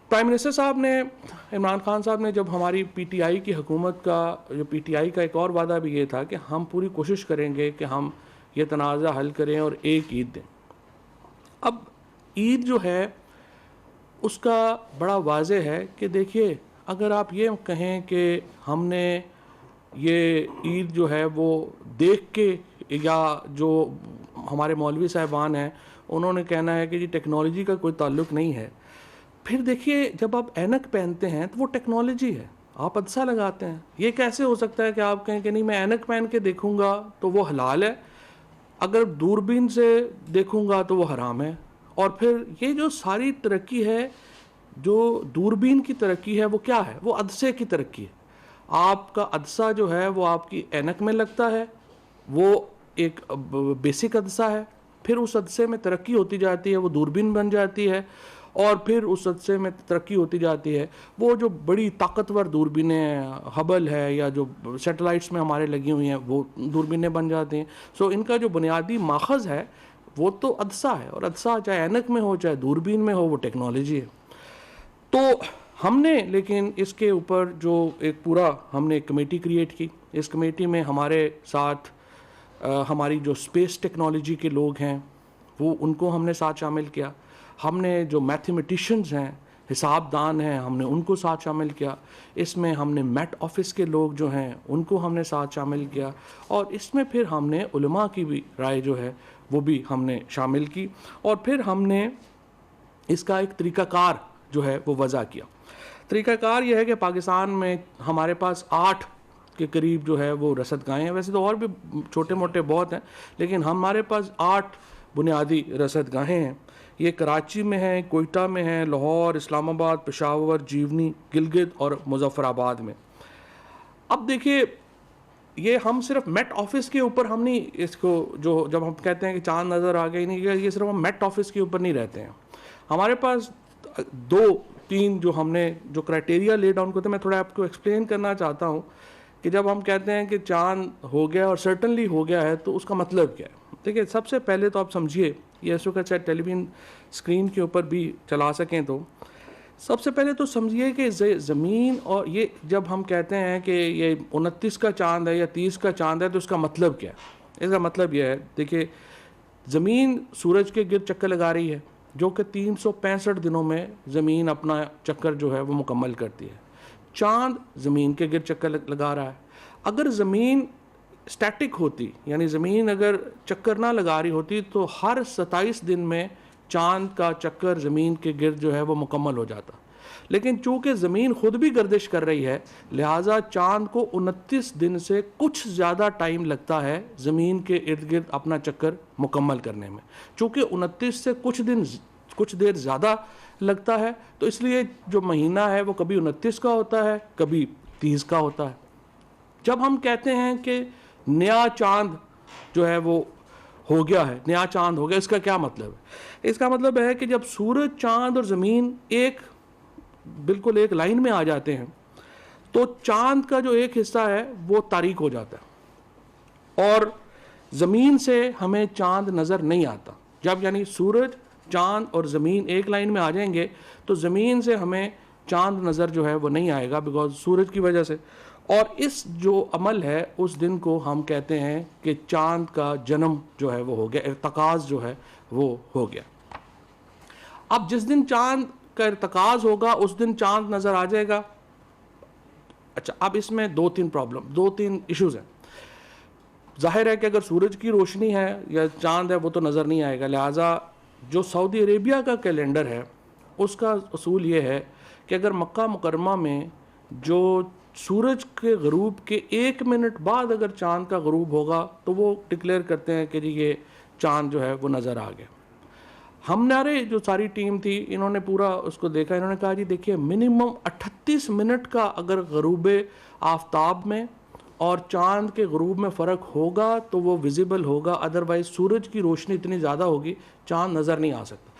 Prime minister صاحب نے، عمران خان صاحب نے، جب ہماری پی ٹی آئی کی حکومت کا، جو پی ٹی آئی کا ایک اور وعدہ بھی یہ تھا کہ ہم پوری کوشش کریں گے کہ ہم یہ تنازع حل کریں اور ایک عید دیں. اب عید جو ہے اس کا بڑا واضح ہے کہ دیکھیے، اگر آپ یہ کہیں کہ ہم نے یہ عید جو ہے وہ دیکھ کے، یا جو ہمارے مولوی صاحبان ہیں انہوں نے کہنا ہے کہ جی ٹیکنالوجی کا کوئی تعلق نہیں ہے، پھر دیکھیے جب آپ اینک پہنتے ہیں تو وہ ٹیکنالوجی ہے، آپ عدسہ لگاتے ہیں. یہ کیسے ہو سکتا ہے کہ آپ کہیں کہ نہیں میں اینک پہن کے دیکھوں گا تو وہ حلال ہے، اگر دوربین سے دیکھوں گا تو وہ حرام ہے؟ اور پھر یہ جو ساری ترقی ہے، جو دوربین کی ترقی ہے، وہ کیا ہے؟ وہ عدسے کی ترقی ہے. آپ کا عدسہ جو ہے وہ آپ کی اینک میں لگتا ہے، وہ ایک بیسک عدسہ ہے، پھر اس عدسے میں ترقی ہوتی جاتی ہے، وہ دوربین بن جاتی ہے، اور پھر اس عدسے میں ترقی ہوتی جاتی ہے، وہ جو بڑی طاقتور دوربینیں ہبل ہے یا جو سیٹلائٹس میں ہمارے لگی ہوئی ہیں وہ دوربینیں بن جاتی ہیں. سو ان کا جو بنیادی ماخذ ہے وہ تو عدسہ ہے، اور عدسہ چاہے اینک میں ہو چاہے دوربین میں ہو، وہ ٹیکنالوجی ہے. تو ہم نے لیکن اس کے اوپر جو ایک پورا ہم نے ایک کمیٹی کریٹ کی. اس کمیٹی میں ہمارے ساتھ ہماری جو اسپیس ٹیکنالوجی کے لوگ ہیں وہ ان کو ہم نے ساتھ شامل کیا. ہم نے جو میتھمیٹیشنز ہیں، حساب دان ہیں، ہم نے ان کو ساتھ شامل کیا. اس میں ہم نے میٹ آفس کے لوگ جو ہیں ان کو ہم نے ساتھ شامل کیا، اور اس میں پھر ہم نے علماء کی بھی رائے جو ہے وہ بھی ہم نے شامل کی، اور پھر ہم نے اس کا ایک طریقہ کار جو ہے وہ وضع کیا. طریقہ کار یہ ہے کہ پاکستان میں ہمارے پاس 8 کے قریب جو ہے وہ رصد گاہیں ہیں. ویسے تو اور بھی چھوٹے موٹے بہت ہیں، لیکن ہمارے پاس 8 بنیادی رصد گاہیں ہیں. یہ کراچی میں ہیں، کوئٹہ میں ہیں، لاہور، اسلام آباد، پشاور، جیونی، گلگت اور مظفر آباد میں. اب دیکھیے، یہ ہم صرف میٹ آفس کے اوپر ہم نہیں اس کو، جو جب ہم کہتے ہیں کہ چاند نظر آ گئی نہیں، یہ صرف ہم میٹ آفس کے اوپر نہیں رہتے ہیں. ہمارے پاس 2-3 جو ہم نے جو کرائٹیریا لے ڈاؤن کرتے ہیں، میں تھوڑا آپ کو ایکسپلین کرنا چاہتا ہوں کہ جب ہم کہتے ہیں کہ چاند ہو گیا اور سرٹنلی ہو گیا ہے تو اس کا مطلب کیا ہے. دیکھیے، سب سے پہلے تو آپ سمجھیے، یہ اس وقت شاید ٹیلی ویژن اسکرین کے اوپر بھی چلا سکیں، تو سب سے پہلے تو سمجھیے کہ زمین، اور یہ جب ہم کہتے ہیں کہ یہ 29 کا چاند ہے یا 30 کا چاند ہے تو اس کا مطلب کیا ہے؟ اس کا مطلب یہ ہے، دیکھیے زمین سورج کے گرد چکر لگا رہی ہے، جو کہ 365 دنوں میں زمین اپنا چکر جو ہے وہ مکمل کرتی ہے. چاند زمین کے گرد چکر لگا رہا ہے. اگر زمین اسٹیٹک ہوتی، یعنی زمین اگر چکر نہ لگا رہی ہوتی، تو ہر 27 دن میں چاند کا چکر زمین کے گرد جو ہے وہ مکمل ہو جاتا. لیکن چونکہ زمین خود بھی گردش کر رہی ہے، لہٰذا چاند کو 29 دن سے کچھ زیادہ ٹائم لگتا ہے زمین کے ارد گرد اپنا چکر مکمل کرنے میں. چونکہ 29 سے کچھ دیر زیادہ لگتا ہے، تو اس لیے جو مہینہ ہے وہ کبھی 29 کا ہوتا ہے، کبھی 30 کا ہوتا ہے. جب ہم کہتے ہیں کہ نیا چاند جو ہے وہ ہو گیا ہے، نیا چاند ہو گیا، اس کا کیا مطلب ہے؟ اس کا مطلب ہے کہ جب سورج، چاند اور زمین بالکل ایک لائن میں آ جاتے ہیں تو چاند کا جو ایک حصہ ہے وہ تاریک ہو جاتا ہے، اور زمین سے ہمیں چاند نظر نہیں آتا. جب یعنی سورج، چاند اور زمین ایک لائن میں آ جائیں گے تو زمین سے ہمیں چاند نظر جو ہے وہ نہیں آئے گا، بیکاز سورج کی وجہ سے. اور اس جو عمل ہے اس دن کو ہم کہتے ہیں کہ چاند کا جنم جو ہے وہ ہو گیا، ارتکاز جو ہے وہ ہو گیا. اب جس دن چاند کا ارتکاز ہوگا اس دن چاند نظر آ جائے گا. اچھا، اب اس میں 2-3 ایشوز ہیں. ظاہر ہے کہ اگر سورج کی روشنی ہے یا چاند ہے وہ تو نظر نہیں آئے گا. لہٰذا جو سعودی عربیہ کا کیلنڈر ہے اس کا اصول یہ ہے کہ اگر مکہ مکرمہ میں جو سورج کے غروب کے 1 منٹ بعد اگر چاند کا غروب ہوگا تو وہ ڈکلیئر کرتے ہیں کہ جی یہ چاند جو ہے وہ نظر آ گیا. ہمارے جو ساری ٹیم تھی انہوں نے پورا اس کو دیکھا. انہوں نے کہا جی دیکھیے منیمم 38 منٹ کا اگر غروب آفتاب میں اور چاند کے غروب میں فرق ہوگا تو وہ ویزیبل ہوگا، ادروائز سورج کی روشنی اتنی زیادہ ہوگی چاند نظر نہیں آ سکتا.